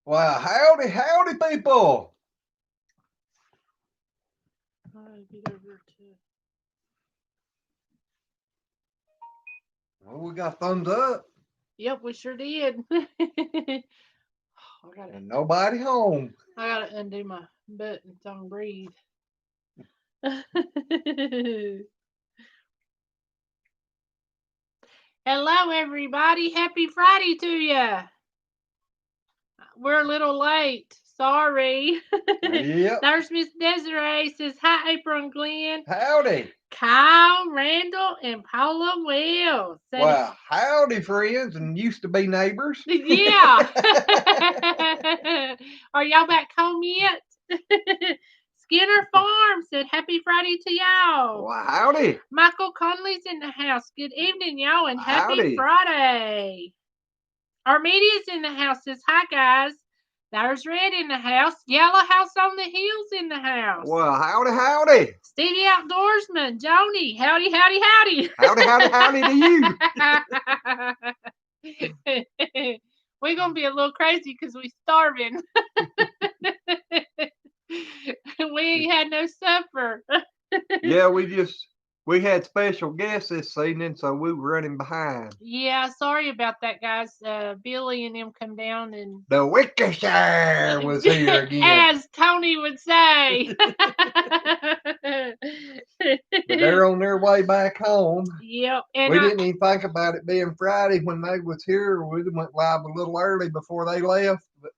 Well, howdy, howdy, people. Get over to. Well, we got thumbs up Yep, we sure did. I gotta, and nobody home. I gotta undo my button so I can breathe. Hello, everybody. Happy Friday to you. We're a little late. Sorry. Yep. There's Miss Desiree. Says hi, April and Glenn. Howdy. Kyle, Randall, and Paula Wells. Well, howdy, friends, and used to be neighbors. Yeah. Are y'all back home yet? Skinner Farm said happy Friday to y'all. Well, howdy. Michael Conley's in the house. Good evening, y'all, and happy Howdy. Friday. Armedia's in the house. Says hi, guys. There's Red in the house. Yellow House on the Hill's in the house. Well, howdy, howdy. Stevie Outdoorsman, Joni. Howdy, howdy, howdy. Howdy, howdy, howdy to you. We're going to be a little crazy because we're starving. We ain't had no supper. Yeah, we had special guests this evening, so we were running behind. Yeah, sorry about that, guys. Billy and them come down and The Wickshire was here again. as Tony would say. But they're on their way back home. Yep. And we didn't even think about it being Friday when they was here. We went live a little early before they left. But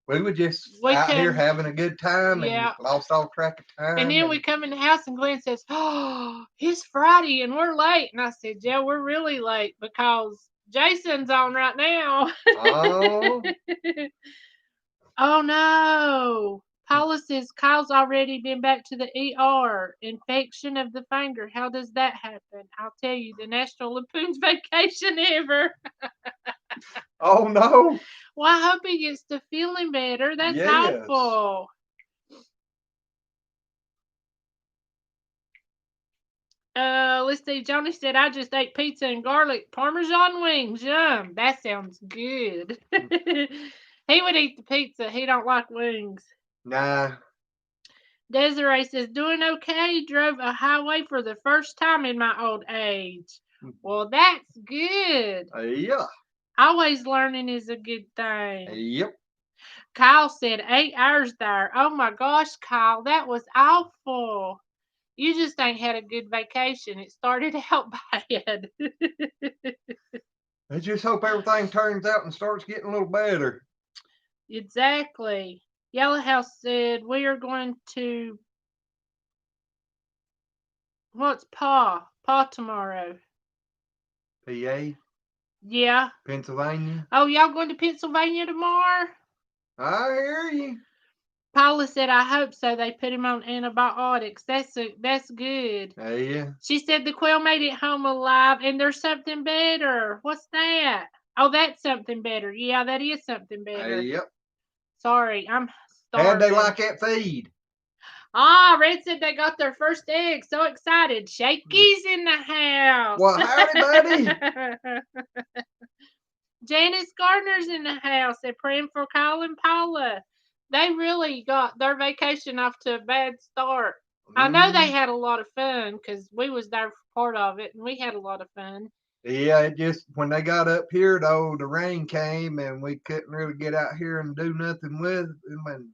we were just out here having a good time and lost all track of time. And then we come in the house and Glenn says, "Oh, it's Friday and we're late." And I said, "Yeah, we're really late because Jason's on right now." Oh. Oh no. Paula says Kyle's already been back to the ER. Infection of the finger. How does that happen? I'll tell you, the National Lampoon's vacation ever. Oh no. Well, I hope he gets to feeling better. That's awful. Let's see. Johnny said I just ate pizza and garlic Parmesan wings. Yum. That sounds good. He would eat the pizza. He don't like wings. Nah. Desiree says, doing okay. Drove a highway for the first time in my old age. Well, that's good. Yeah. Always learning is a good thing. Yep. Kyle said 8 hours there. Oh my gosh, Kyle, that was awful. You just ain't had a good vacation. It started out bad. I just hope everything turns out and starts getting a little better. Exactly. Yellow House said we are going to what's Pa tomorrow. PA? Yeah. Pennsylvania? Oh, y'all going to Pennsylvania tomorrow? I hear you. Paula said, I hope so. They put him on antibiotics. That's good. Yeah. She said the quail made it home alive, and there's something better. What's that? Oh, that's something better. Yeah, that is something better. Yep. Sorry, I'm starving. How'd they like that feed? Ah, Red said they got their first egg. So excited. Shakey's in the house. Well, howdy, buddy. Janice Gardner's in the house. They're praying for Kyle and Paula. They really got their vacation off to a bad start. I know they had a lot of fun because we was there for part of it, and we had a lot of fun. Yeah, it just when they got up here, though, the rain came, and we couldn't really get out here and do nothing with them, and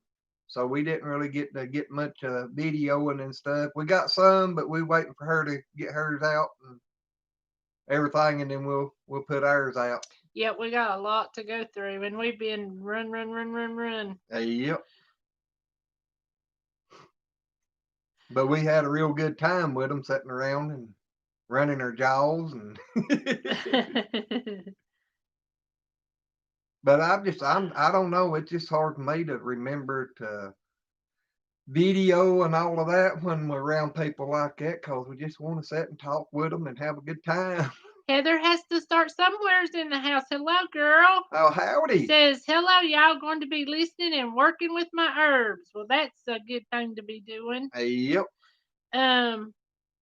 so we didn't really get to get much videoing and stuff. We got some, but we waiting for her to get hers out and everything, and then we'll put ours out. Yep, we got a lot to go through, and we've been run. Yep. But we had a real good time with them, sitting around and running our jaws and. But I don't know. It's just hard for me to remember to video and all of that when we're around people like that because we just want to sit and talk with them and have a good time. Heather has to start somewhere's in the house. Hello, girl. Oh, howdy. Says, hello, y'all going to be listening and working with my herbs. Well, that's a good thing to be doing. Yep.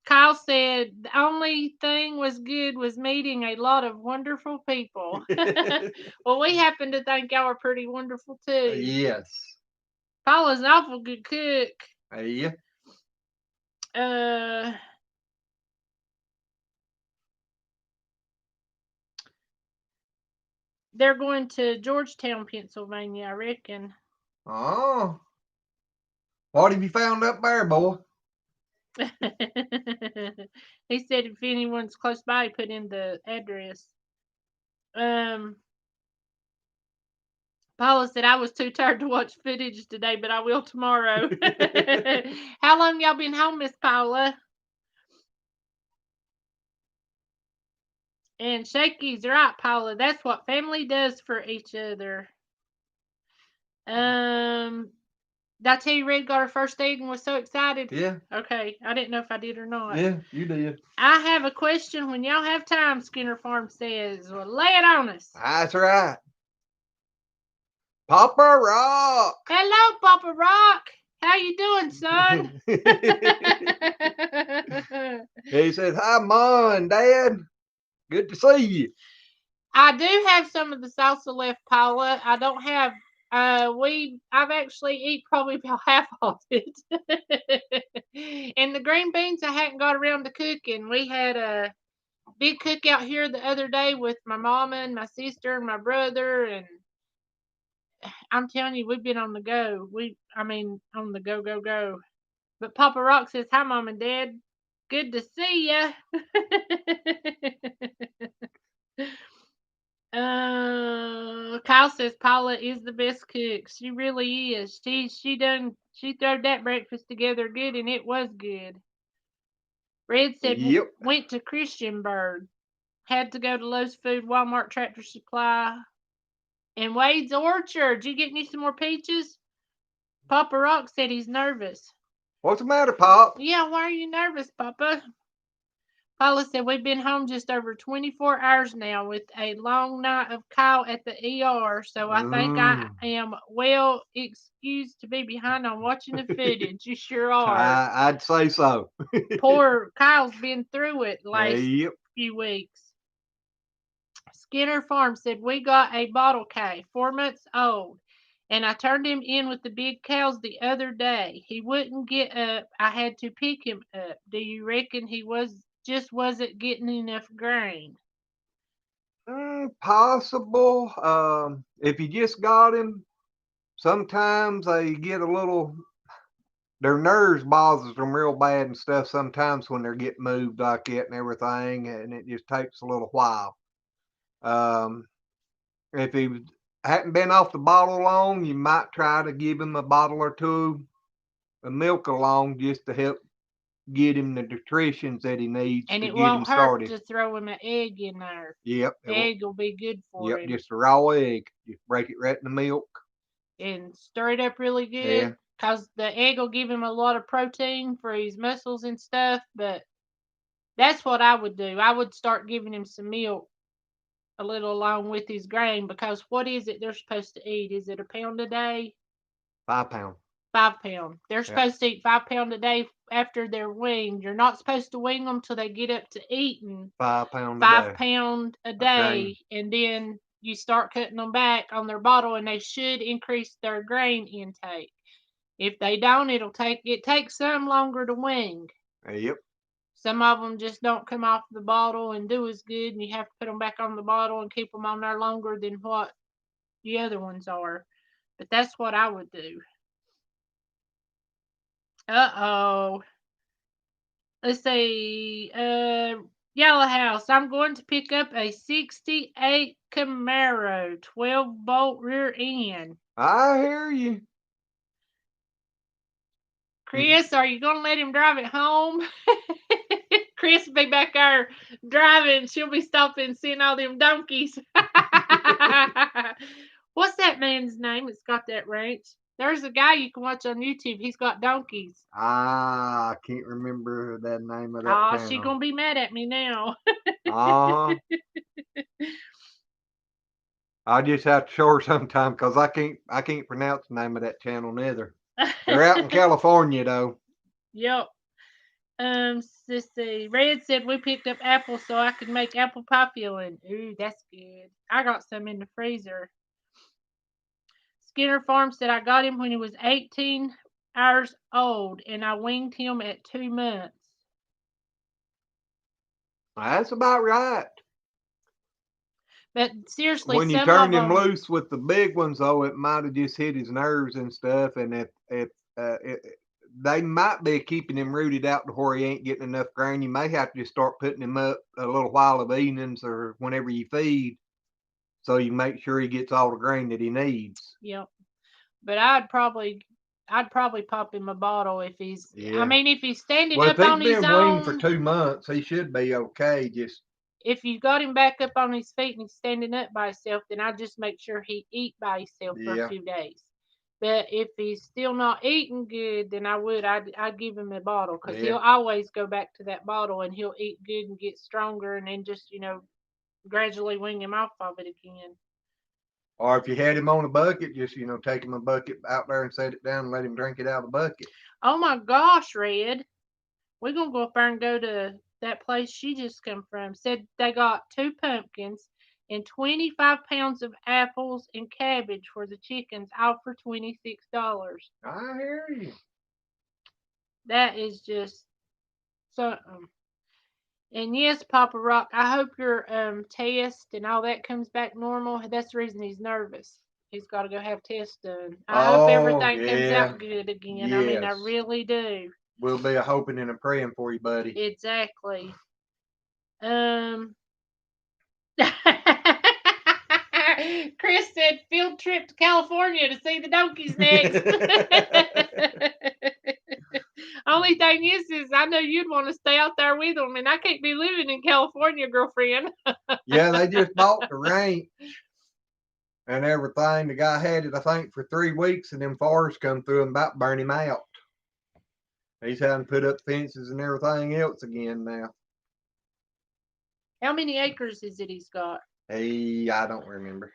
Kyle said the only thing was good was meeting a lot of wonderful people. Well, we happen to think y'all are pretty wonderful too. Yes. Paula's an awful good cook. Yeah. They're going to Georgetown, Pennsylvania, I reckon. Oh. What have you found up there, boy? He said if anyone's close by, put in the address. Paula said I was too tired to watch footage today, but I will tomorrow. How long y'all been home, Miss Paula? And Shaky's right, Paula. That's what family does for each other. Did I tell you Red got her first egg and was so excited? Yeah. Okay, I didn't know if I did or not. Yeah, you did. I have a question when y'all have time, Skinner Farm says. Well, lay it on us. That's right. Papa Rock. Hello, Papa Rock. How you doing, son? He said, "Hi, Ma and Dad. Good to see you." I do have some of the salsa left, Paula. I don't have. I've actually eat probably about half of it. And the green beans I hadn't got around to cooking. We had a big cookout here the other day with my mama and my sister and my brother, and I'm telling you, we've been on the go. On the go. But Papa Rock says, "Hi, Mom and Dad. Good to see ya." Kyle says Paula is the best cook. She really is. She throwed that breakfast together good, and it was good. Red said Yep. went to Christiansburg. Had to go to Lowe's Food, Walmart, Tractor Supply, and Wade's Orchard. Did you get me some more peaches? Papa Rock said he's nervous. What's the matter, Pop? Yeah, why are you nervous, Papa? Paula said we've been home just over 24 hours now with a long night of Kyle at the ER, so I think I am well excused to be behind on watching the footage. You sure are. I'd say so. Poor Kyle's been through it last Yep. few weeks. Skinner Farm said we got a bottle calf, 4 months old, and I turned him in with the big cows the other day. He wouldn't get up. I had to pick him up. Do you reckon he wasn't getting enough grain? Possible. If you just got him, sometimes they get a little. Their nerves bothers them real bad and stuff. Sometimes when they're getting moved like that and everything, and it just takes a little while. If he hadn't been off the bottle long, you might try to give him a bottle or two of milk along just to help get him the nutrition that he needs And to it get him won't hurt started. to throw him an egg in there. Yep. The egg will be good for him. Just a raw egg. Just break it right in the milk. And stir it up really good. Yeah. Because the egg will give him a lot of protein for his muscles and stuff. But that's what I would do. I would start giving him some milk a little along with his grain, because what is it they're supposed to eat? Is it a pound a day? 5 pounds. 5 pounds. They're supposed to eat 5 pounds a day after they're weaned. You're not supposed to wean them till they get up to eating 5 pounds 5 a day. pounds a day, and then you start cutting them back on their bottle, and they should increase their grain intake. If they don't, it takes some longer to wean. Yep. Some of them just don't come off the bottle and do as good, and you have to put them back on the bottle and keep them on there longer than what the other ones are. But that's what I would do. Uh-oh. Let's see. Yellow House. I'm going to pick up a 68 Camaro, 12-bolt rear end. I hear you. Chris, are you going to let him drive it home? Chris will be back there driving. She'll be stopping and seeing all them donkeys. What's that man's name that's got that ranch? There's a guy you can watch on YouTube. He's got donkeys. I can't remember the name of that channel. She's going to be mad at me now. I just have to show her sometime because I can't pronounce the name of that channel neither. They're out in California though. Yep. Let's see. Red said we picked up apples so I could make apple pie filling. Ooh, that's good. I got some in the freezer. Skinner Farm said I got him when he was 18 hours old, and I winged him at 2 months. That's about right. But seriously, When you some of turned him them, loose with the big ones, though, it might have just hit his nerves and stuff. And if they might be keeping him rooted out to where he ain't getting enough grain, you may have to just start putting him up a little while of evenings or whenever you feed, so you make sure he gets all the grain that he needs. yep. But I'd probably pop him a bottle if he's. I Yeah. mean, if he's standing Well, if up he's on his been weaned for own, 2 months, he should be okay. Just if you got him back up on his feet and he's standing up by himself, then I just make sure he eat by himself for a yeah, few days. But if he's still not eating good, then I'd give him a bottle because yeah. he'll always go back to that bottle and he'll eat good and get stronger and then just gradually wean him off of it again. Or if you had him on a bucket, just take him a bucket out there and set it down and let him drink it out of the bucket. Oh my gosh, Red, we're gonna go up there and go to that place she just come from. Said they got 2 pumpkins and 25 pounds of apples and cabbage for the chickens, all for $26. I hear you. That is just something. And yes, Papa Rock, I hope your test and all that comes back normal. That's the reason he's nervous. He's got to go have tests done. I hope Oh everything comes yeah, out good again. I mean, I yes. really do. We'll be a hoping and a praying for you, buddy. Exactly. Um, Chris said field trip to California to see the donkeys next. Only thing is I know you'd want to stay out there with them, and I can't be living in California, girlfriend. Yeah, they just bought the ranch and everything. The guy had it, I think, for 3 weeks, and then forest come through and about burn him out. He's having to put up fences and everything else again now. How many acres is it he's got? I don't remember.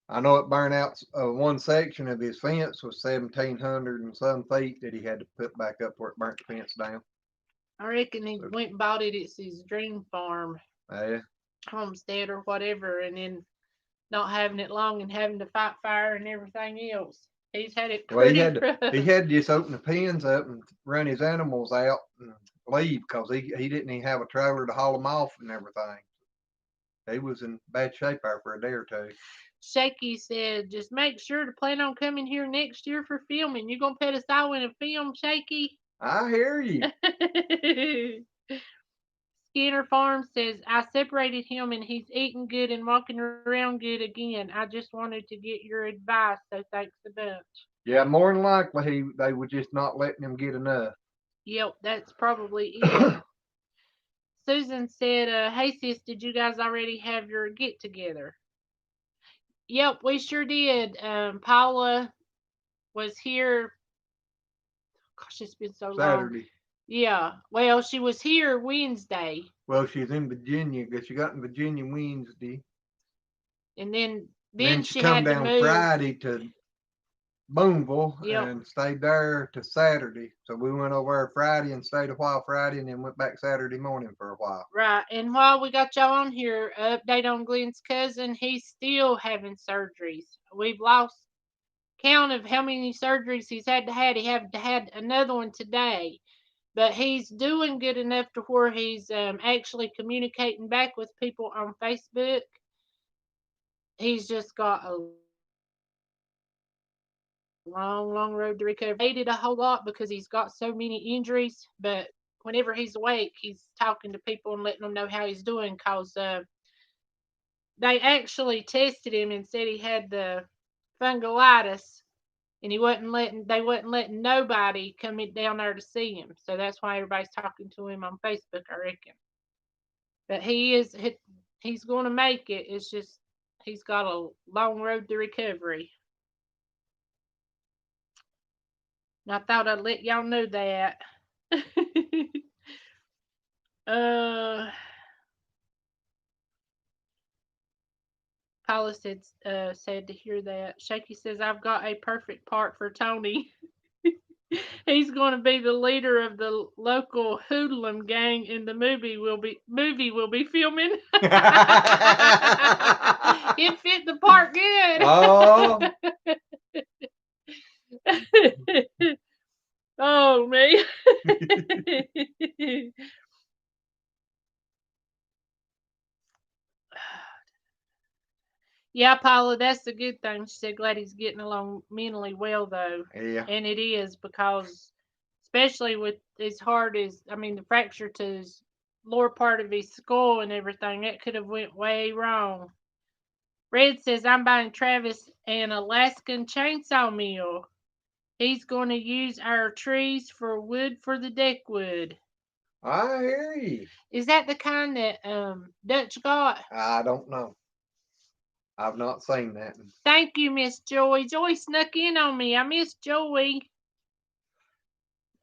I know it burned out one section of his fence was 1,700 and some feet that he had to put back up where it burnt the fence down. I reckon he So, went and bought it. It's his dream farm, yeah. homestead, or whatever, and then not having it long and having to fight fire and everything else. He's had it Well, he pretty had to, rough. he had to just open the pens up and run his animals out and leave because he didn't even have a trailer to haul them off and everything. He was in bad shape there for a day or two. Shaky said, just make sure to plan on coming here next year for filming. You gonna put us all in a film, Shaky? I hear you. Skinner Farm says, I separated him and he's eating good and walking around good again. I just wanted to get your advice, so thanks a bunch. Yeah, more than likely they were just not letting him get enough. Yep, that's probably it. Susan said, hey sis, did you guys already have your get together? Yep, we sure did. Paula was here. Gosh, it's been so long. Saturday. Yeah, well, she was here Wednesday, Well, she's in Virginia because she got in Virginia Wednesday. and then And then then she she come had to down move. Friday to Boonville Yep, and stayed there to Saturday. So we went over there Friday and stayed a while Friday and then went back Saturday morning for a while. right. And while we got y'all on here, update on Glenn's cousin. He's still having surgeries. We've lost count of how many surgeries he's had to have. He had another one today, but he's doing good enough to where he's actually communicating back with people on Facebook. He's just got a long road to recovery. Hated a whole lot because he's got so many injuries, but whenever he's awake, he's talking to people and letting them know how he's doing. Cause they actually tested him and said he had the fungolitis, and they wasn't letting nobody come down there to see him. So that's why everybody's talking to him on Facebook, I reckon. But he's going to make it. It's just he's got a long road to recovery. And I thought I'd let y'all know that. uh, Paula said, sad to hear that. Shaky says, I've got a perfect part for Tony. He's going to be the leader of the local hoodlum gang in the movie we'll be filming. It fit the part good. Oh, Oh man. Yeah, Paula, that's the good thing. She said glad he's getting along mentally well though. yeah. And it is because especially with as hard as the fracture to his lower part of his skull and everything, that could have went way wrong. Red says I'm buying Travis an Alaskan chainsaw mill. He's going to use our trees for wood for the deck wood. I hear you. Is that the kind that Dutch got? I don't know. I've not seen that. Thank you, Miss Joy. Joy snuck in on me. I miss Joy.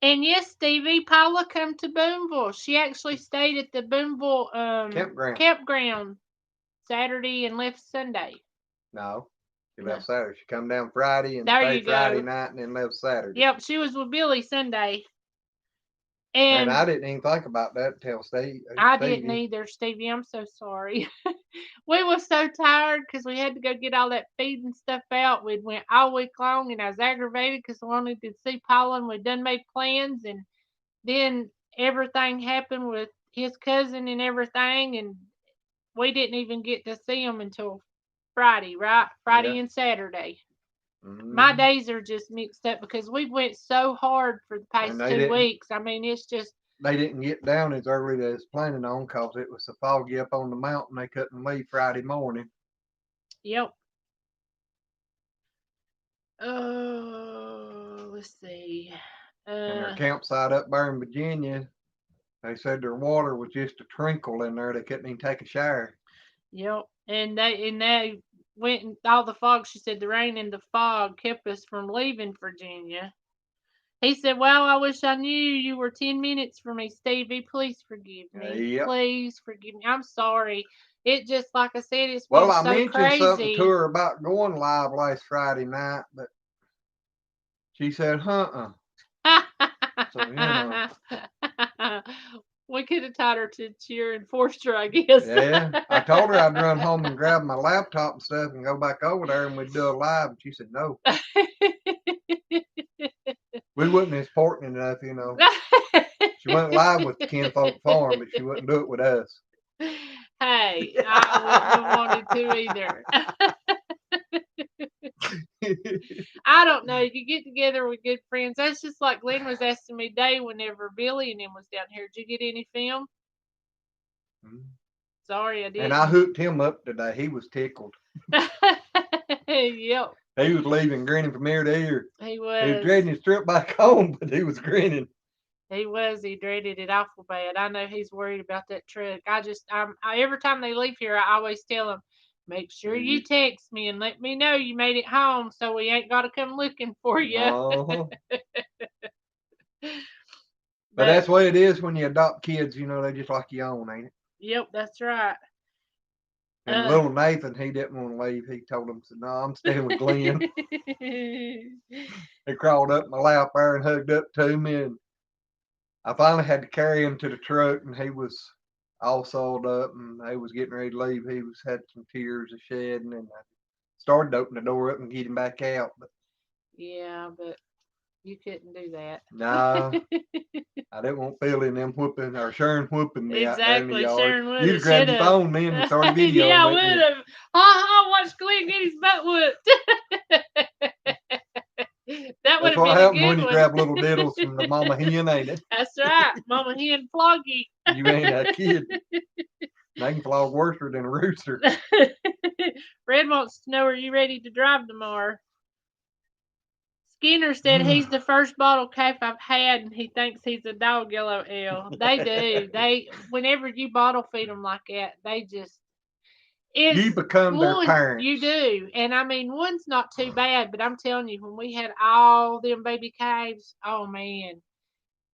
And yes, Stevie, Paula come to Boonville. She actually stayed at the Boonville campground Saturday and left Sunday. No, she No. left Saturday. She come down Friday and There stayed you Friday go. night and then left Saturday. Yep, she was with Billy Sunday. And I didn't even think about that until Steve. I didn't either, Stevie. I'm so sorry. We were so tired because we had to go get all that feed and stuff out. We'd went all week long, and I was aggravated because I wanted to see Paula, and we'd done made plans, and then everything happened with his cousin and everything, and we didn't even get to see him until Friday, right? Friday and Saturday. My days are just mixed up because we went so hard for the past 2 weeks. It's just they didn't get down as early as they was planning on because it was so foggy up on the mountain. They couldn't leave Friday morning. Yep. Oh, let's see. And their campsite up there in Virginia, they said their water was just a trickle in there. They couldn't even take a shower. Yep. And they went in all the fog. She said the rain and the fog kept us from leaving Virginia. He said, well, I wish I knew you were 10 minutes from me, Stevie. Please forgive me. Yep. Please forgive me. I'm sorry. It just, like I said, it's been so I mentioned crazy. Something to her about going live last Friday night, but she said, So, We could have tied her to a chair and forced her, I guess. Yeah. I told her I'd run home and grab my laptop and stuff and go back over there and we'd do a live. And she said, no. We wasn't important enough, She went live with Kinfolk Farm, but she wouldn't do it with us. Hey, I wouldn't have wanted to either. I don't know. You get together with good friends. That's just like Glenn was asking me today whenever Billy and him was down here. Did you get any film? Sorry, I didn't. And I hooked him up today. He was tickled. Yep. He was leaving grinning from ear to ear. He was. He was dreading his trip back home, but he was grinning. He was. He dreaded it awful bad. I know he's worried about that truck. Every time they leave here, I always tell him, make sure you text me and let me know you made it home so we ain't got to come looking for you. Uh-huh. But that's the way it is when you adopt kids, they just like you own, ain't it? Yep, that's right. And little Nathan, he didn't want to leave. He told him, no, I'm staying with Glenn. He crawled up my lap there and hugged up to me, and I finally had to carry him to the truck, and he was all soiled up, and they was getting ready to leave. He had some tears of shedding, and I started to open the door up and get him back out. But yeah, but you couldn't do that. No, I didn't want Billy and them whooping or Sharon whooping me out there in the Exactly, yard. Sharon would You'd have. grabbed your phone then and started videoing. Yeah, I would have. Watch Glenn get his butt whooped. That would have been a good one. That's what happened when you grab little diddles from the mama hen, ain't it? That's right, mama hen floggy. You ain't a kid. They can flog worse than a rooster. Red wants to know, are you ready to drive tomorrow? Skinner said he's the first bottle calf I've had, and he thinks he's a dog yellow ale. They do. Whenever you bottle feed them like that, they just. You become their parents. You do. And one's not too bad, but I'm telling you, when we had all them baby calves, oh man.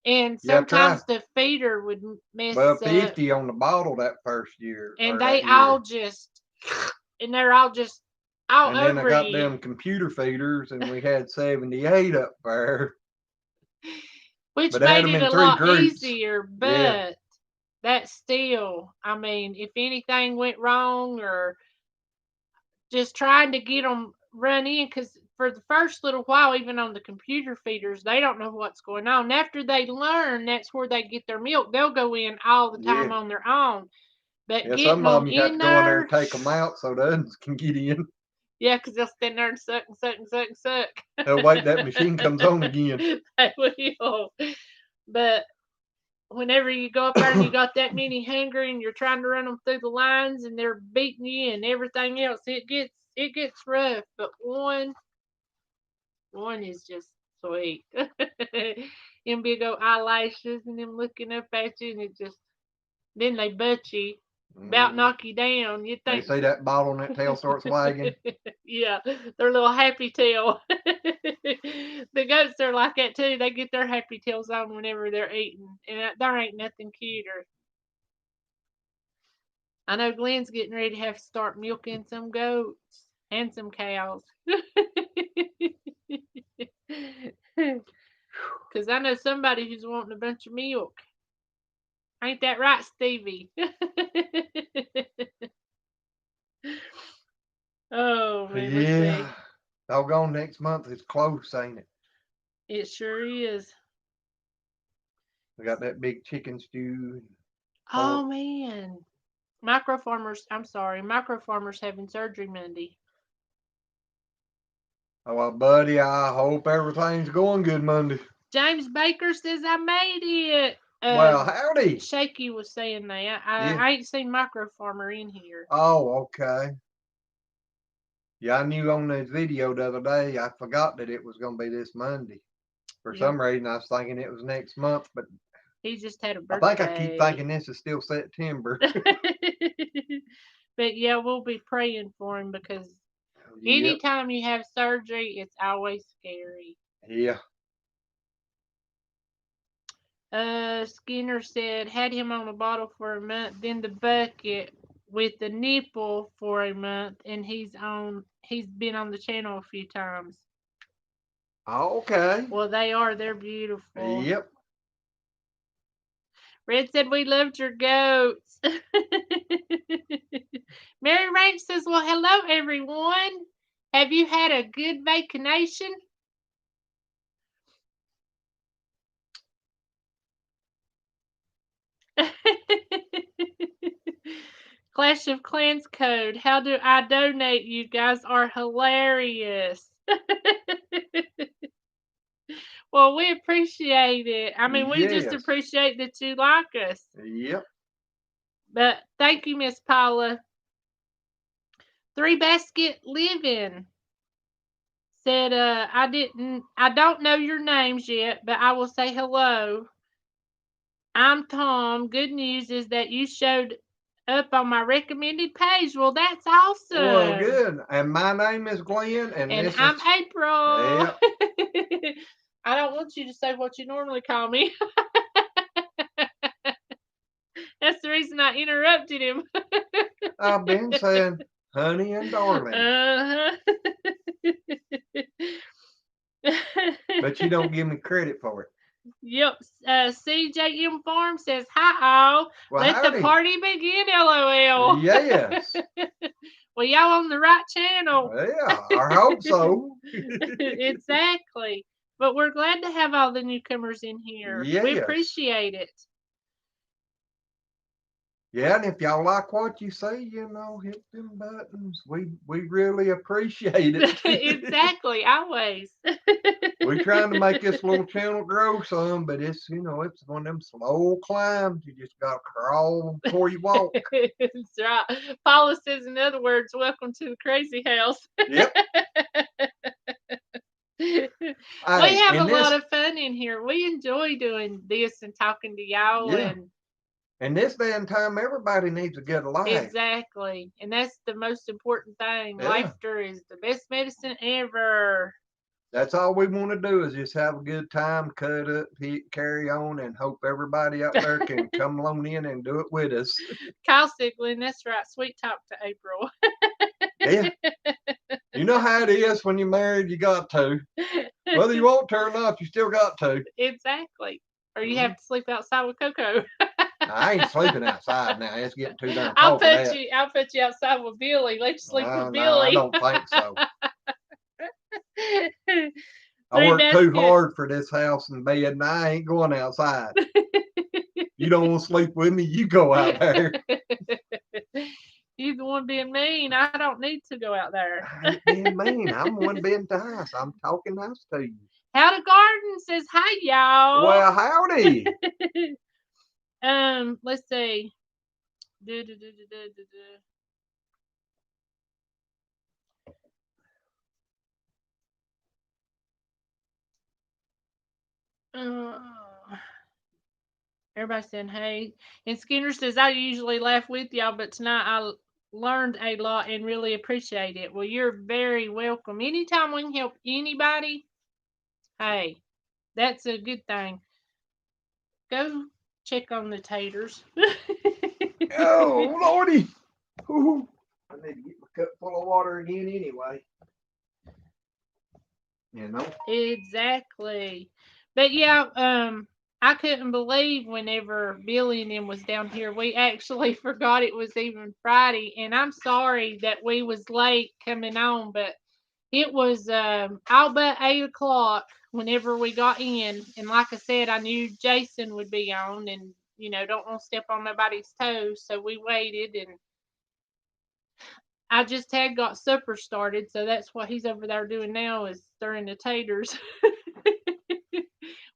And sometimes the feeder would mess up. 50 on the bottle that first year. And they all just, and they're all just all over you. And then I got them computer feeders, and we had 78 up there. which But they had made them it in a 3 lot groups. easier. Yeah. But that still, I mean, if anything went wrong or just trying to get them run in, because for the first little while, even on the computer feeders, they don't know what's going on. After they learn, that's where they get their milk. They'll go in all the time Yeah. on their own. But Yeah, getting some of them them you got in to go in there there, and take them out so the others can get in. yeah, because they'll stand there and suck and suck and suck and suck. They'll wait that machine comes on again. They will. But whenever you go up there and you got that many hungry and you're trying to run them through the lines and they're beating you and everything else, it gets rough. But one is just sweet. Them big old eyelashes and them looking up at you, and it just then they butt you, about Mhm. knock you down. You They think, see that bottle and that tail starts wagging. yeah, their little happy tail. The goats are like that too. They get their happy tails on whenever they're eating, and there ain't nothing cuter. I know Glenn's getting ready to have to start milking some goats and some cows. Because I know somebody who's wanting a bunch of milk. Ain't that right, Stevie? Oh, man, let's see. Yeah. Doggone, next month is close, ain't it? It sure is. We got that big chicken stew. Pork. Oh, man. Micro farmers having surgery Monday. Oh, well, buddy, I hope everything's going good Monday. James Baker says I made it. Well, howdy. Shaky was saying that. Yeah. I ain't seen Micro Farmer in here. Oh, okay. Yeah, I knew on the video the other day, I forgot that it was going to be this Monday. For Yeah. some reason, I was thinking it was next month, but He just had a I birthday. think I keep thinking this is still September. But yeah, we'll be praying for him because Yep. anytime you have surgery, it's always scary. Yeah. Skinner said had him on a bottle for a month, then the bucket with the nipple for a month, and he's been on the channel a few times. Okay. Well, they're beautiful. Yep. Red said we loved your goats. Mary Ranch says, well, hello everyone. Have you had a good vacation? Clash of Clans code. How do I donate? You guys are hilarious. Well, we appreciate it. I mean, we just Yes. appreciate that you like us. Yep. But thank you, Miss Paula. Three Basket Living said, I don't know your names yet, but I will say hello. I'm Tom. Good news is that you showed up on my recommended page. Well, that's Well, awesome. good. And my name is Glenn, and And this I'm is. April. Yep. I don't want you to say what you normally call me. That's the reason I interrupted him. I've been saying honey and darling, Uh-huh. but you don't give me credit for it. Yep. CJM Farm says, hi, all. Well, Let the howdy. party begin, LOL. Yes. Well, y'all on the right channel. Yeah, I hope so. Exactly. But we're glad to have all the newcomers in here. We Yes. appreciate it. Yeah, and if y'all like what you see, hit them buttons. We really appreciate it. Exactly. Always. We're trying to make this little channel grow some, but it's it's one of them slow climbs. You just gotta crawl before you walk. That's right. Paula says, in other words, welcome to the crazy house. Yep. We have a lot of fun in here. We enjoy doing this and talking to y'all. Yeah. And in this day and time, everybody needs a good life. exactly. And that's the most important thing. Yeah. Laughter is the best medicine ever. That's all we want to do is just have a good time, cut up, carry on, and hope everybody out there can come along in and do it with us. Kyle Siglin, that's right. Sweet talk to April. Yeah. You know how it is when you're married, you got to. Whether you want to or not, you still got to. Exactly. Or you have to sleep outside with Coco. I ain't sleeping outside now. It's getting too darn I'll cold for put that. you. I'll put you outside with Billy. Let you sleep with No, I Billy. don't think so. I Three work too baskets. hard for this house and bed, and I ain't going outside. You don't want to sleep with me? You go out there. You're the one being mean. I don't need to go out there. I ain't being mean. I'm the one being nice. I'm talking nice to you. How the garden says hi, y'all. Well, howdy. Let's see. Do, do, do, do, do, do, do. Everybody saying hey. And Skinner says, I usually laugh with y'all, but tonight I learned a lot and really appreciate it. Well, you're very welcome. Anytime we can help anybody, hey, that's a good thing. Go check on the taters. Oh, Lordy. Ooh. I need to get my cup full of water again anyway. You know? Exactly. But yeah, I couldn't believe whenever Billy and them was down here, we actually forgot it was even Friday, and I'm sorry that we was late coming on, but it was all but 8 o'clock whenever we got in, and like I said, I knew Jason would be on, and don't want to step on nobody's toes, so we waited, and I just had got supper started, so that's what he's over there doing now is stirring the taters.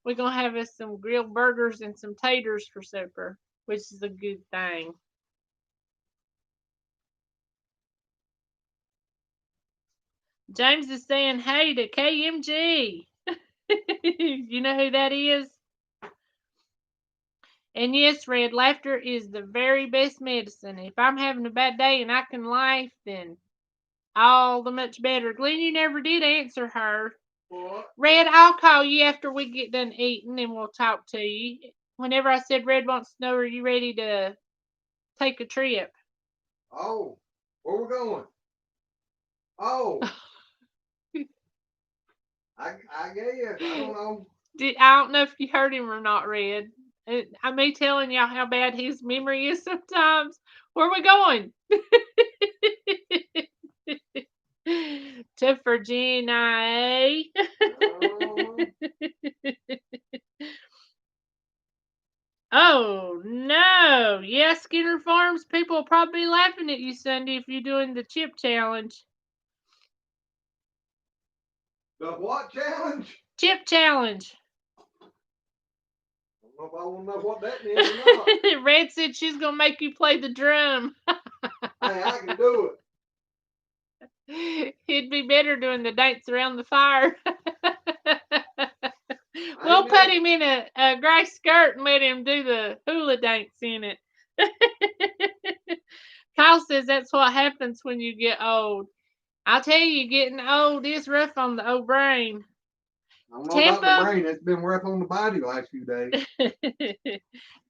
We're gonna have us some grilled burgers and some taters for supper, which is a good thing. James is saying hey to KMG. You know who that is? And yes, Red, laughter is the very best medicine. If I'm having a bad day and I can laugh, then all the much better. Glenn, you never did answer her. What? Red, I'll call you after we get done eating and we'll talk to you. Whenever I said Red wants to know, are you ready to take a trip? Oh, where we going? Oh. I guess. I don't know. I don't know if you heard him or not, Red. I me telling y'all how bad his memory is sometimes. Where are we going? To Virginia. Oh no! Yeah, Skinner Farms people will probably be laughing at you Sunday if you're doing the chip challenge. The what challenge? Chip challenge. I don't know if I want to know what that means or not. Red said she's gonna make you play the drum. Hey, I can do it. It'd be better doing the dance around the fire. We'll put him in a gray skirt and let him do the hula dance in it. Kyle says that's what happens when you get old. I'll tell you, getting old is rough on the old brain. I don't know about the brain. It's been rough on the body the last few days.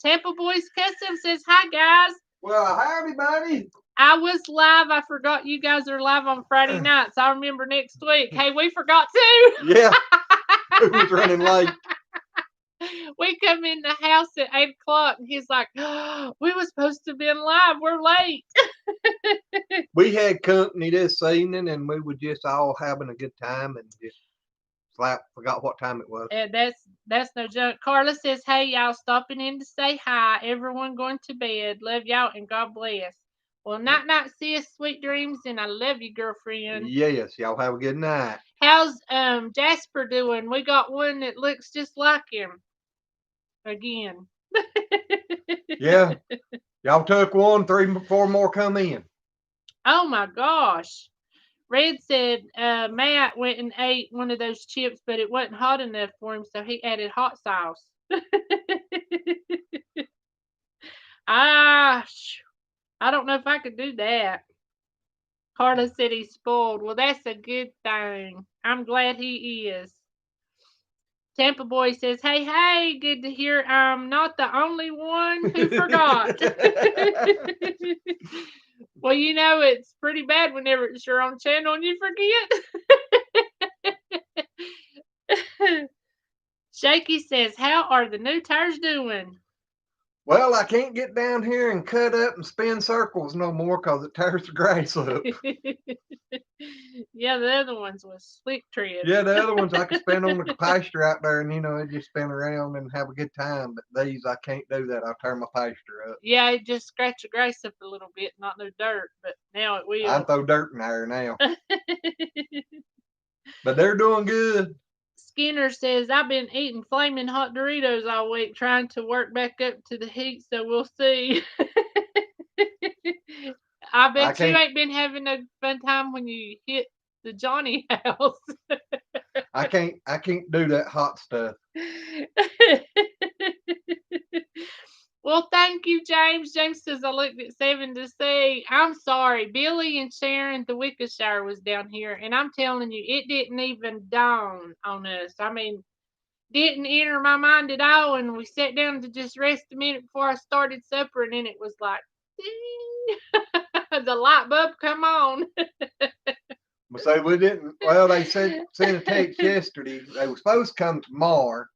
Tampa Boys Custom says, hi, guys. Well, howdy, buddy. I was live. I forgot you guys are live on Friday nights. I'll remember next week. Hey, we forgot too. Yeah. Who was running late? We come in the house at 8 o'clock and he's like, oh, we were supposed to have been live. We're late. We had company this evening and we were just all having a good time and just forgot what time it was. That's no joke. Carla says, hey, y'all stopping in to say hi. Everyone going to bed. Love y'all and God bless. Well, night, sis. Sweet dreams, and I love you, girlfriend. Yes, y'all have a good night. How's Jasper doing? We got one that looks just like him. Again. Yeah. Y'all took one, 3, 4 more come in. Oh my gosh. Red said Matt went and ate one of those chips, but it wasn't hot enough for him, so he added hot sauce. I don't know if I could do that. Carla said he's spoiled. Well, that's a good thing. I'm glad he is. Tampa Boy says, hey, good to hear I'm not the only one who forgot. Well, it's pretty bad whenever it's your own channel and you forget. Shaky says, "How are the new tires doing?" Well, I can't get down here and cut up and spin circles no more because it tears the grass up. Yeah, the other ones was slick tread. Yeah, the other ones I can spin on the pasture out there and, it just spin around and have a good time. But these, I can't do that. I'll tear my pasture up. Yeah, it just scratched the grass up a little bit, not no dirt, but now it I will. throw dirt in there now. But they're doing good. Skinner says, "I've been eating flaming hot Doritos all week, trying to work back up to the heat, so we'll see." I I bet you can't ain't been having a fun time when you hit the Johnny house. I can't do that hot stuff. Well, thank you, James. James says, "I looked at 7 to see." I'm sorry. Billy and Sharon, the Wickershire, was down here, and I'm telling you, it didn't even dawn on us. I mean, didn't enter my mind at all. And we sat down to just rest a minute before I started supper, and then it was like, ding, the light bulb come on. But say we didn't. Well, they said sent a text yesterday. They were supposed to come tomorrow.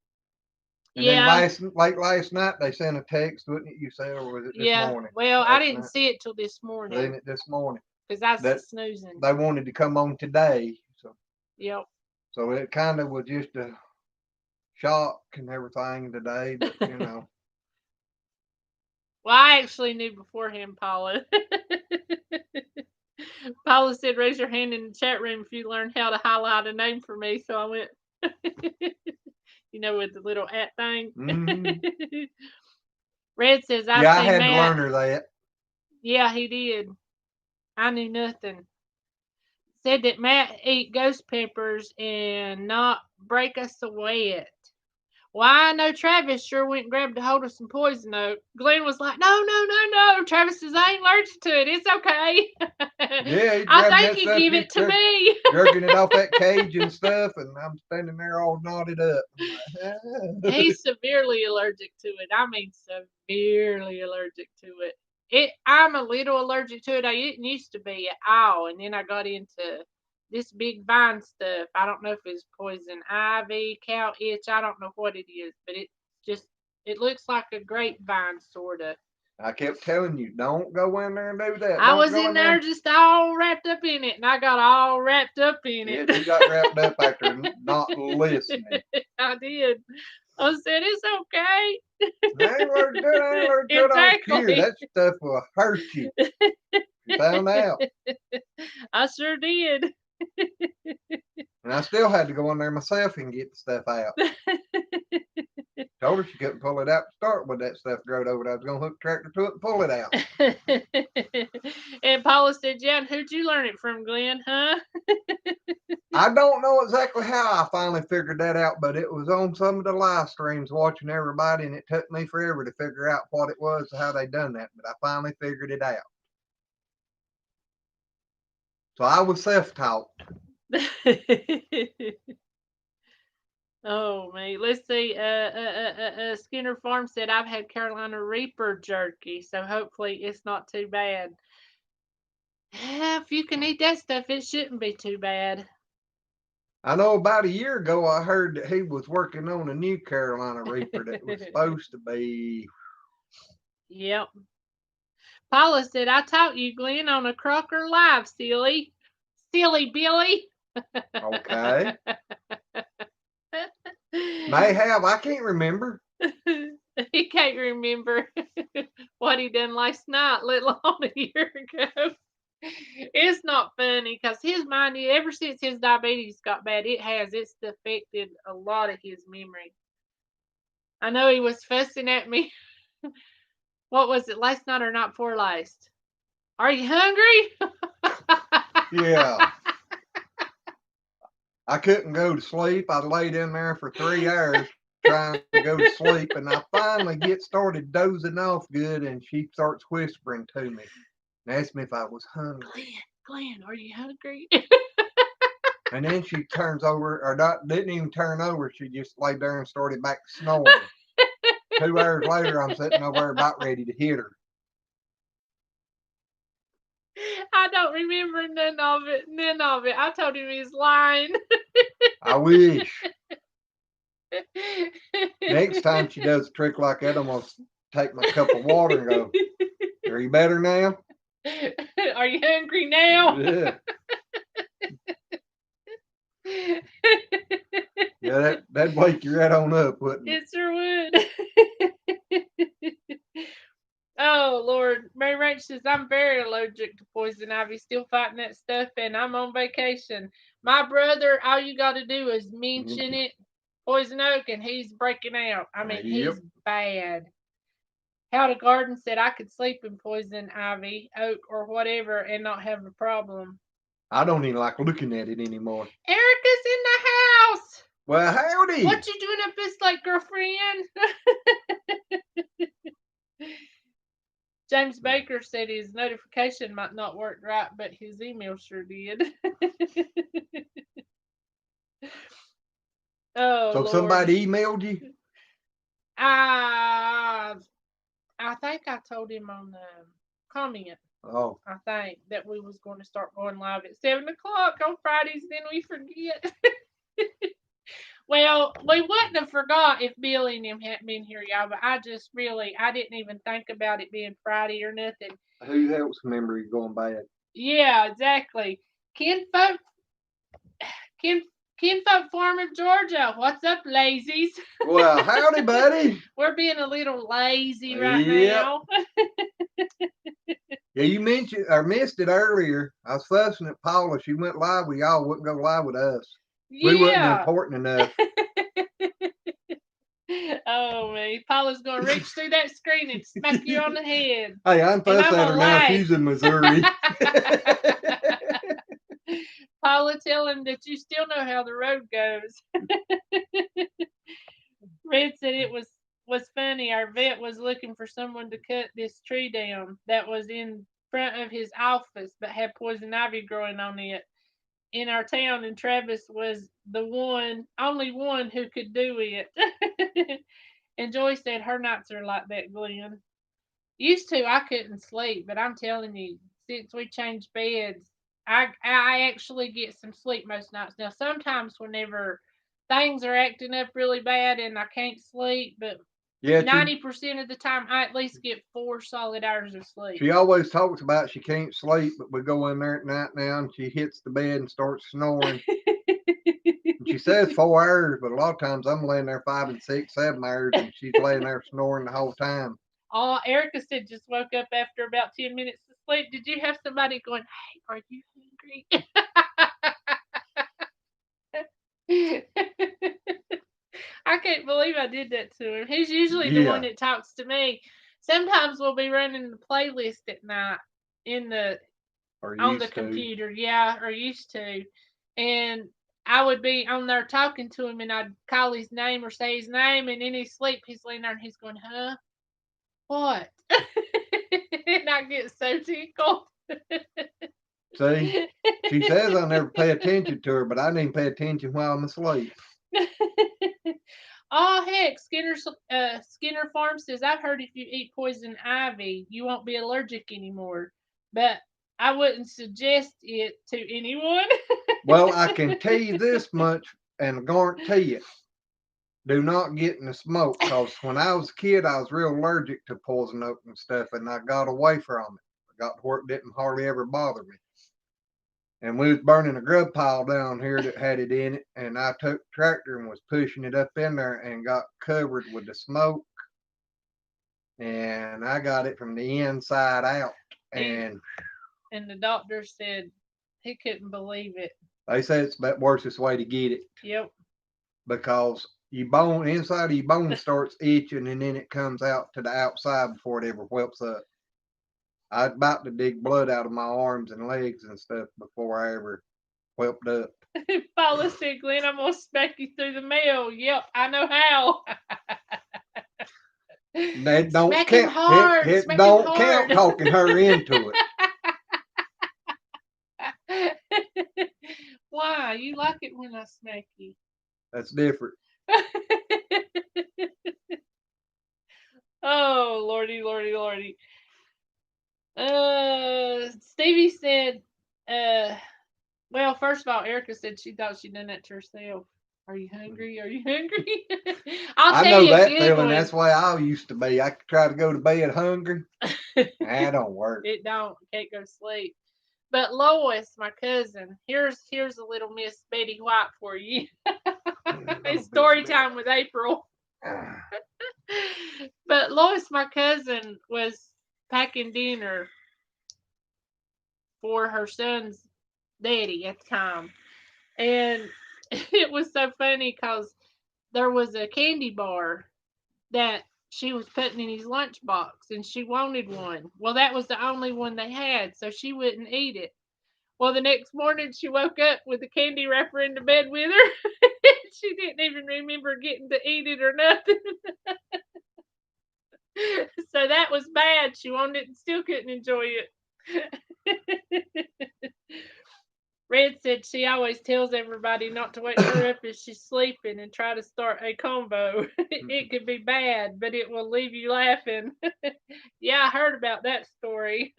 And then Yeah, late last night they sent a text, wouldn't it? You say, or was it this yeah. morning? Well, I Last didn't night, see it till this morning seen it this morning because I that was snoozing. they wanted to come on today. Yep. So it kind of was just a shock and everything today, but Well, I actually knew beforehand, Paula. Paula said, "Raise your hand in the chat room if you learn how to highlight a name for me." So I went, with the little at thing. mm-hmm. Red says, "I've Yeah, I seen had to Matt." learn her that. Yeah, he did. I knew nothing. Said that Matt ate ghost peppers and not break a sweat. Well, I know Travis sure went and grabbed a hold of some poison oak. Glenn was like, "No, no, no, no." Travis says, "I ain't allergic to it. It's okay." Yeah, he's I grabbing think that he stuff, give it just to me. jerking it off that cage and stuff, and I'm standing there all knotted up. I'm like, He's severely allergic to it. I mean, severely allergic to it. I'm a little allergic to it. I didn't used to be at all, and then I got into this big vine stuff. I don't know if it's poison ivy, cow itch. I don't know what it is, but just it looks like a grapevine sorta. I kept telling you, don't go in there and do that. I Don't was go in in there there. just all wrapped up in it, and I got all wrapped up in Yeah, it. you got wrapped up after not listening. I did. I said, "It's okay." I ain't allergic to it. I ain't allergic to it. I don't care. Exactly. That stuff will hurt you. You found out. I sure did. And I still had to go in there myself and get the stuff out. Told her she couldn't pull it out to start with. That stuff growed over it. I was going to hook the tractor to it and pull it out. And Paula said, "Yeah, and who'd you learn it from, Glenn, huh?" I don't know exactly how I finally figured that out, but it was on some of the live streams watching everybody, and it took me forever to figure out what it was, how they done that, but I finally figured it out. So I was self-taught. Oh me. Let's see. Skinner Farm said, "I've had Carolina Reaper jerky, so hopefully it's not too bad." Yeah, if you can eat that stuff, it shouldn't be too bad. I know about a year ago I heard that he was working on a new Carolina Reaper that was supposed to be. Yep. Paula said, "I taught you, Glenn, on a Crocker Live, silly. Silly Billy." Okay. May have. I can't remember. He can't remember what he done last night, let alone a year ago. It's not funny because his mind, ever since his diabetes got bad, it's affected a lot of his memory. I know he was fussing at me. What was it, last night or not before last? "Are you hungry?" Yeah. I couldn't go to sleep. I laid in there for 3 hours trying to go to sleep, and I finally get started dozing off good, and she starts whispering to me and asked me if I was hungry. Glenn, are you hungry? And then she turns over, or not, didn't even turn over. She just laid there and started back snoring. 2 hours later, I'm sitting over there about ready to hit her. I don't remember none of it. None of it. I told him he's lying. I wish. Next time she does a trick like that, I'm gonna take my cup of water and go, "Are you better now?" Are you hungry now? Yeah. Yeah, that'd wake you right on up, wouldn't it? It sure would. Oh Lord, Mary Rach says I'm very allergic to poison ivy. Still fighting that stuff, and I'm on vacation. My brother, all you got to do is mention it, poison oak, and he's breaking out. I mean, Yep. he's bad. How to Garden said I could sleep in poison ivy, oak, or whatever, and not have a problem. I don't even like looking at it anymore. Erica's in the house. Well, howdy. What you doing up this late, girlfriend? James Baker said his notification might not work right, but his email sure did. Oh So Lord. somebody emailed you? I think I told him on the comment. Oh. I think that we was going to start going live at 7 o'clock on Fridays. Then we forget. Well, we wouldn't have forgot if Billy and him hadn't been here, y'all. But I didn't even think about it being Friday or nothing. Who helps memory going bad? Yeah, exactly. Kinfolk Farm of Georgia. What's up, lazies? Well, howdy, buddy. We're being a little lazy right Yep. now. Yeah, you mentioned or missed it earlier. I was fussing at Paula. She went live with y'all, wouldn't go live with us. We wasn't Yeah. important enough. Oh man, Paula's gonna reach through that screen and smack you on the head. Hey, I'm fussing at her now. She's in Missouri. Paula, tell him that you still know how the road goes. Red said it was funny. Our vet was looking for someone to cut this tree down that was in front of his office, but had poison ivy growing on it in our town, and Travis was the only one who could do it. And Joy said her nights are like that, Glenn. Used to, I couldn't sleep, but I'm telling you, since we changed beds, I actually get some sleep most nights. Now, sometimes whenever things are acting up really bad and I can't sleep, but Yeah, 90% of the time, I at least get 4 solid hours of sleep. she always talks about she can't sleep, but we go in there at night now and she hits the bed and starts snoring. And she says 4 hours, but a lot of times I'm laying there 5 and 6, 7 hours, and she's laying there snoring the whole time. Oh, Erica said just woke up after about 10 minutes of sleep. Did you have somebody going, hey, are you hungry? I can't believe I did that to him. He's usually the one that talks to me. Sometimes we'll be running the playlist at night on the computer. Yeah, or used to. And I would be on there talking to him, and I'd call his name or say his name, and in his sleep, he's laying there and he's going, huh? What? And I get so tickled. See, she says I never pay attention to her, but I didn't pay attention while I'm asleep. Oh heck, Skinner Farm says I've heard if you eat poison ivy, you won't be allergic anymore. But I wouldn't suggest it to anyone. Well, I can tell you this much and guarantee it. Do not get in the smoke, because when I was a kid, I was real allergic to poison oak and stuff, and I got away from it. I got to where it didn't hardly ever bother me. And we was burning a grub pile down here that had it in it, and I took the tractor and was pushing it up in there and got covered with the smoke. And I got it from the inside out. And the doctor said he couldn't believe it. They say it's the worstest way to get it. Yep. Because inside of your bone starts itching, and then it comes out to the outside before it ever whelps up. I was about to dig blood out of my arms and legs and stuff before I ever whelped up. Paula said, Glenn, I'm going to smack you through the mail. Yep, I know how. That don't smack count. Him hard. It smack don't him count hard. talking her into it. Why? You like it when I smack you. That's different. Oh, lordy, lordy, lordy. Stevie said, well, first of all, Erica said she thought she'd done that to herself. Are you hungry? Are you hungry? I'll I tell know you a that good feeling. one. That's why I used to be. I could try to go to bed hungry. That don't work. It don't. Can't go to sleep. But Lois, my cousin, here's a little Miss Betty White for you. It's story time with April. But Lois, my cousin, was packing dinner for her son's daddy at the time. And it was so funny because there was a candy bar that she was putting in his lunchbox and she wanted one. Well, that was the only one they had, so she wouldn't eat it. Well, the next morning she woke up with the candy wrapper in the bed with her. She didn't even remember getting to eat it or nothing. So that was bad. She wanted it and still couldn't enjoy it. Red said she always tells everybody not to wake her up if she's sleeping and try to start a combo. It could be bad, but it will leave you laughing. Yeah, I heard about that story.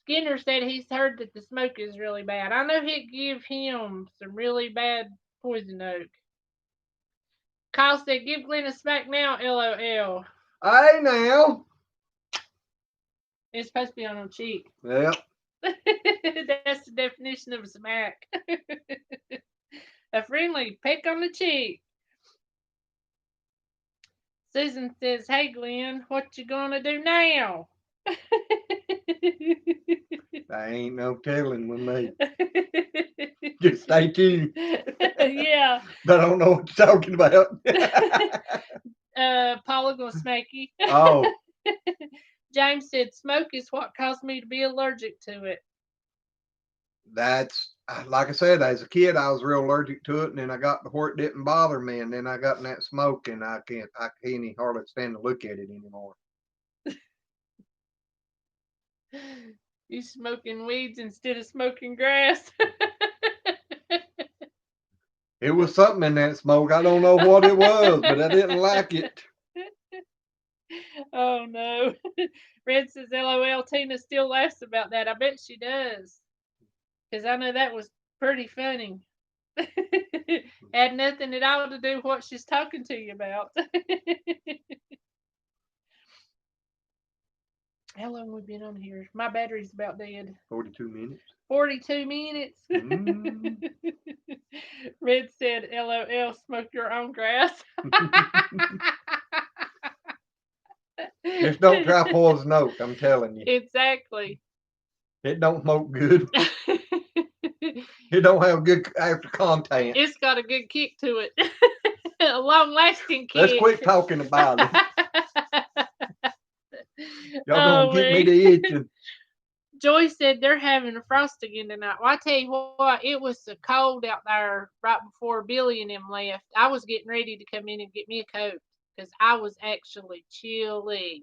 Skinner said he's heard that the smoke is really bad. I know it give him some really bad poison oak. Kyle said, give Glenn a smack now, LOL. Hey now. It's supposed to be on her cheek. Yep. That's the definition of a smack. A friendly peck on the cheek. Susan says, hey Glenn, what you gonna do now? I ain't no telling with me. Just stay tuned. Yeah. But I don't know what you're talking about. Paula gonna smack you. Oh, James said smoke is what caused me to be allergic to it. that's like I said, as a kid, I was real allergic to it, and then I got to where it didn't bother me, and then I got in that smoke, and I can't even hardly stand to look at it anymore. You smoking weeds instead of smoking grass. It was something in that smoke. I don't know what it was, but I didn't like it. Oh no. Red says LOL. Tina still laughs about that. I bet she does. Because I know that was pretty funny. Had nothing at all to do with what she's talking to you about. How long we been on here? My battery's about dead. 42 minutes. 42 minutes. Red said, LOL, smoke your own grass. Just don't try poison oak, I'm telling you. Exactly. It don't smoke good. It don't have good after content. It's got a good kick to it. A long lasting kick. Let's quit talking about it. Y'all Oh, gonna get me to itching. Joy said they're having a frost again tonight. Well, I tell you what, it was so cold out there right before Billy and them left. I was getting ready to come in and get me a coat because I was actually chilly.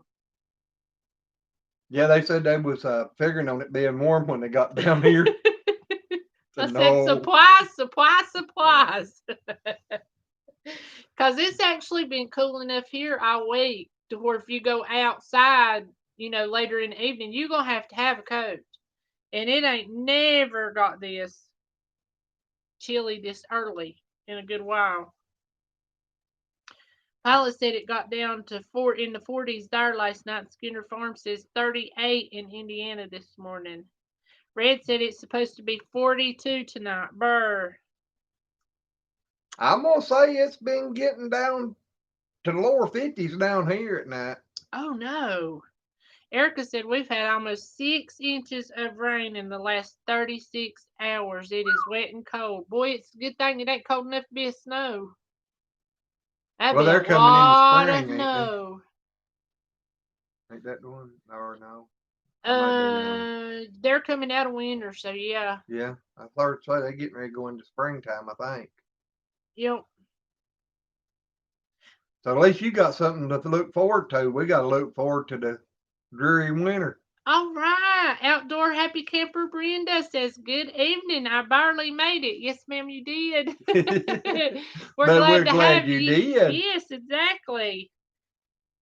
Yeah, they said they was figuring on it being warm when they got down here. So I said, supplies. Because it's actually been cool enough here all week to where if you go outside, later in the evening, you're going to have a coat. And it ain't never got this chilly this early in a good while. Pilot said it got down to in the 40s there last night. Skinner Farm says 38 in Indiana this morning. Red said it's supposed to be 42 tonight. Brr. I'm gonna say it's been getting down to the lower 50s down here at night. Oh no. Erica said we've had almost 6 inches of rain in the last 36 hours. It is wet and cold. Boy, it's a good thing it ain't cold enough to be a snow. That'd Well, be a they're coming in the lot spring, of ain't no. they? Ain't that the one? Or no? I might be wrong. They're coming out of winter, so yeah. Yeah, I thought say they're getting ready to go into springtime, I think. Yep. So at least you got something to look forward to. We got to look forward to the dreary winter. All right. Outdoor Happy Camper Brenda says, good evening. I barely made it. Yes, ma'am, you did. We're glad to have you you. did. Yes, exactly.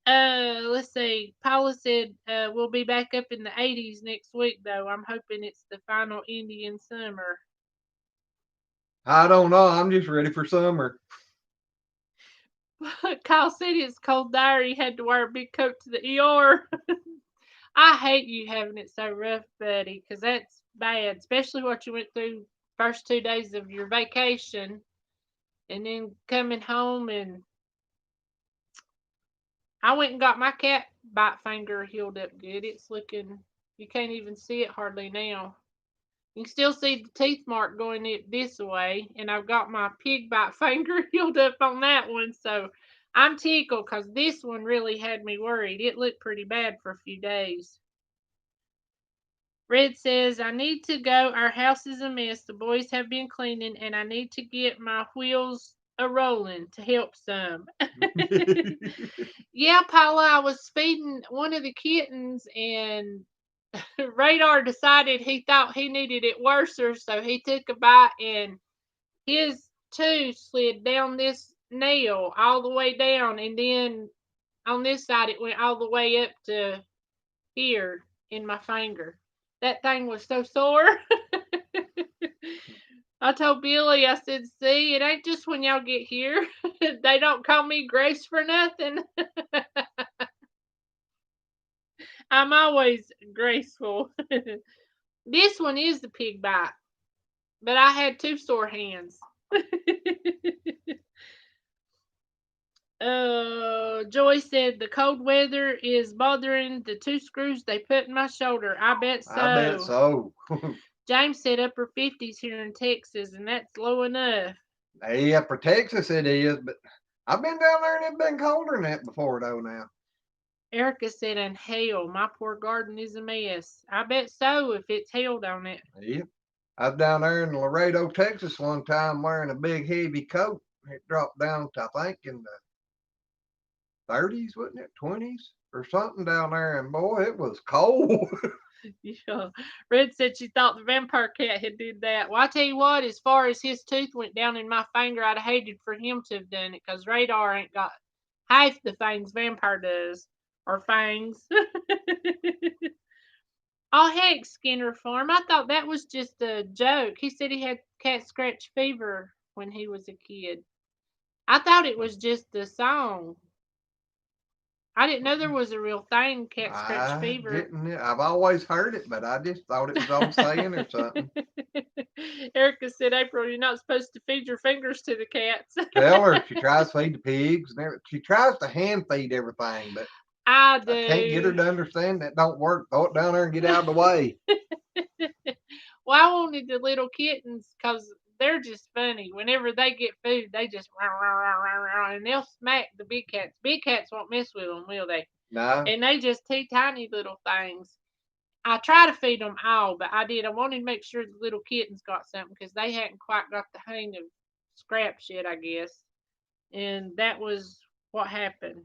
Let's see. Paula said we'll be back up in the 80s next week, though. I'm hoping it's the final Indian summer. I don't know. I'm just ready for summer. Kyle said it's cold there. He had to wear a big coat to the ER. I hate you having it so rough, buddy, because that's bad, especially what you went through first 2 days of your vacation, and then coming home. And I went and got my cat bite finger healed up good. It's looking, you can't even see it hardly now. You can still see the teeth mark going it this way, and I've got my pig bite finger healed up on that one. So I'm tickled because this one really had me worried. It looked pretty bad for a few days. Red says, I need to go. Our house is a mess. The boys have been cleaning, and I need to get my wheels a rolling to help some. Yeah, Paula, I was feeding one of the kittens, and Radar decided he thought he needed it worser, so he took a bite, and his tooth slid down this nail all the way down, and then on this side it went all the way up to here in my finger. That thing was so sore. I told Billy, I said, see, it ain't just when y'all get here. They don't call me Grace for nothing. I'm always graceful. This one is the pig bite, but I had two sore hands. Joy said the cold weather is bothering the two screws they put in my shoulder. I bet I bet so. so. James said upper 50s here in Texas, and that's low enough. Yeah, for Texas it is, but I've been down there and it's been colder than that before though now. Erica said, and hell, my poor garden is a mess. I bet so if it's held on it. Yep. I was down there in Laredo, Texas one time wearing a big heavy coat. It dropped down to I think in the 30s, wasn't it? 20s or something down there, and boy, it was cold. Yeah. Red said she thought the vampire cat had did that. Well, I tell you what, as far as his tooth went down in my finger, I'd have hated for him to have done it because Radar ain't got half the things vampire does. Or fangs. Oh, heck, Skinner Farm. I thought that was just a joke. He said he had cat scratch fever when he was a kid. I thought it was just a song. I didn't know there was a real thing, cat scratch I fever. didn't. I've always heard it, but I just thought it was old saying or something. Erica said, April, you're not supposed to feed your fingers to the cats. Tell her she tries to feed the pigs and everything. She tries to hand feed everything, but I I can't get her do. to understand that don't work. Throw it down there and get out of the way. Well, I wanted the little kittens because they're just funny. Whenever they get food, they just rah, rah, rah, rah, rah, and they'll smack the big cats. Big cats won't mess with them, will they? No. And they just tiny little things. I try to feed them all, but I did. I wanted to make sure the little kittens got something because they hadn't quite got the hang of scraps yet, I guess. And that was what happened.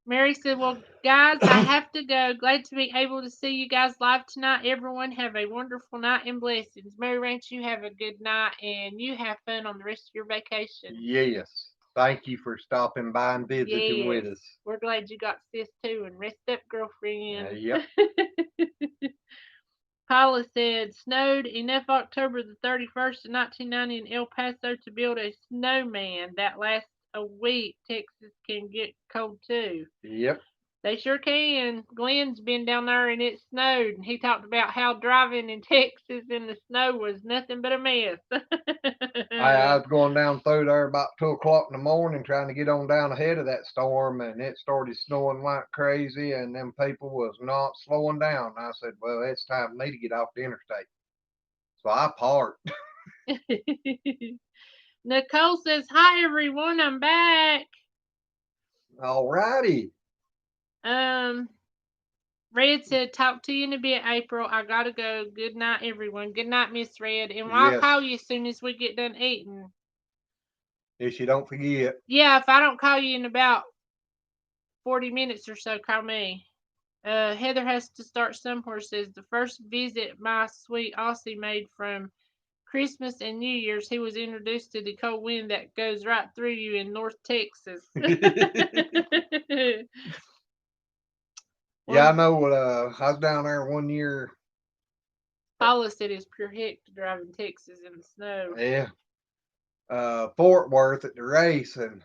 Mary said, well, guys, I have to go. Glad to be able to see you guys live tonight. Everyone have a wonderful night and blessings. Mary Ranch, you have a good night and you have fun on the rest of your vacation. Yes. Thank you for stopping by and visiting Yes. with us. We're glad you got sis too and rest up, girlfriend. Yep. Paula said, snowed enough October the 31st of 1990 in El Paso to build a snowman that lasts a week. Texas can get cold too. Yep. They sure can. Glenn's been down there and it snowed, and he talked about how driving in Texas in the snow was nothing but a mess. I was going down through there about 2 o'clock in the morning trying to get on down ahead of that storm, and it started snowing like crazy, and them people was not slowing down. I said, well, it's time for me to get off the interstate. So I parked. Nicole says, hi everyone, I'm back. All righty. Red said, talk to you in a bit, April. I gotta go. Good night, everyone. Good night, Miss Red. And I'll Yes. call you as soon as we get done eating. If you don't forget. Yeah, if I don't call you in about 40 minutes or so, call me. Heather has to start somewhere. Says the first visit my sweet Aussie made from Christmas and New Year's, he was introduced to the cold wind that goes right through you in North Texas. Yeah, I Well, know. I was down there one year Paula said it's pure heck to drive in Texas in the snow. Yeah. Fort Worth at the race, and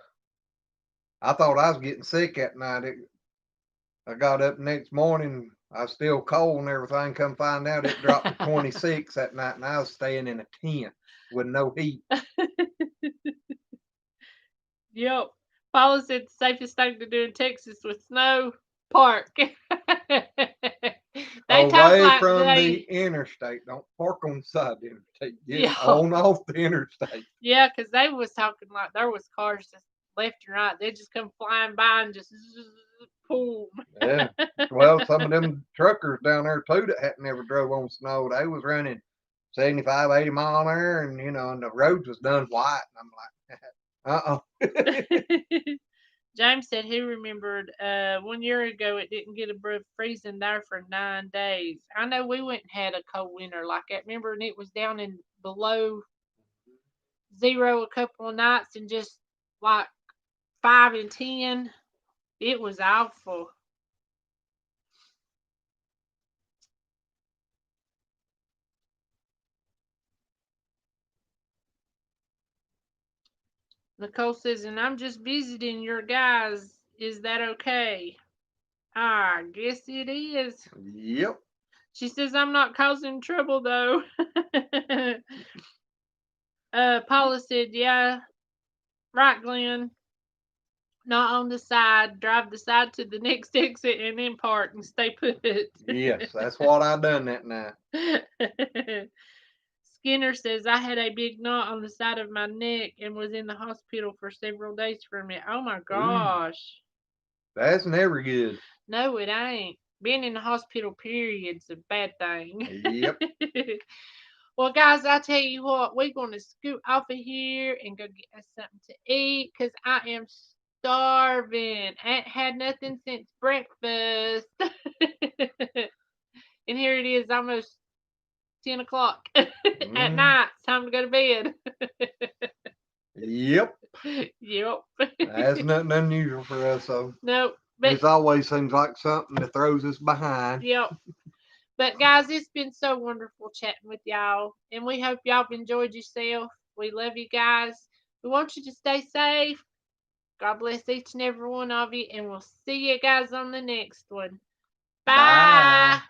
I thought I was getting sick that night. I got up next morning. I was still cold and everything. Come find out it dropped to 26 that night, and I was staying in a tent with no heat. Yep. Paula said the safest thing to do in Texas with snow, park. They talk Away like from the they, interstate. Don't park on the side of the interstate. Get yeah, on off the interstate. yeah, because they was talking like there was cars just left and right. They just come flying by and just boom. Yeah. Well, some of them truckers down there too that hadn't never drove on snow, they was running 75, 80 mile an hour, and and the roads was done white. And I'm like, James said he remembered 1 year ago it didn't get above freezing there for 9 days. I know we went and had a cold winter like that. Remember, and it was down in below zero a couple of nights and just like 5 and 10. It was awful. Nicole says, and I'm just visiting your guys. Is that okay? I guess it is. yep. She says, I'm not causing trouble though. Paula said, yeah, right, Glenn. Not on the side. Drive the side to the next exit and then park and stay put. Yes, that's what I done that night. Skinner says, I had a big knot on the side of my neck and was in the hospital for several days from it. Oh my Ooh, gosh. that's never good. No, it ain't. Being in the hospital, period's a bad thing. Yep. Well, guys, I tell you what, we're going to scoot off of here and go get us something to eat because I am starving. I ain't had nothing since breakfast. And here it is, almost 10 o'clock at Mm, night. It's time to go to bed. yep. Yep. That's nothing unusual for us, so Nope. But, this always seems like something that throws us behind. yep. But guys, it's been so wonderful chatting with y'all, and we hope y'all have enjoyed yourself. We love you guys. We want you to stay safe. God bless each and every one of you, and we'll see you guys on the next one. Bye. Bye.